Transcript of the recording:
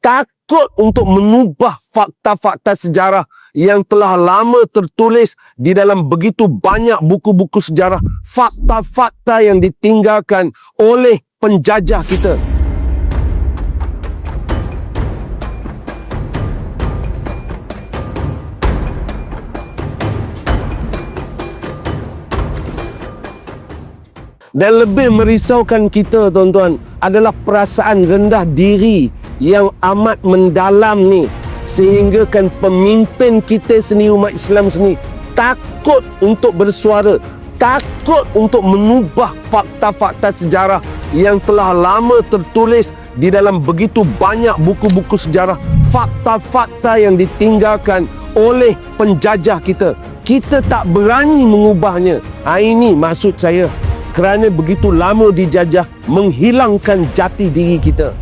takut untuk mengubah fakta-fakta sejarah yang telah lama tertulis di dalam begitu banyak buku-buku sejarah, fakta-fakta yang ditinggalkan oleh penjajah kita. Dan lebih merisaukan kita, tuan-tuan, adalah perasaan rendah diri yang amat mendalam ni, sehingga kan pemimpin kita sendiri, umat Islam sendiri, takut untuk bersuara, takut untuk mengubah fakta-fakta sejarah yang telah lama tertulis di dalam begitu banyak buku-buku sejarah, fakta-fakta yang ditinggalkan oleh penjajah kita. Kita tak berani mengubahnya. Ini maksud saya, kerana begitu lama dijajah, menghilangkan jati diri kita.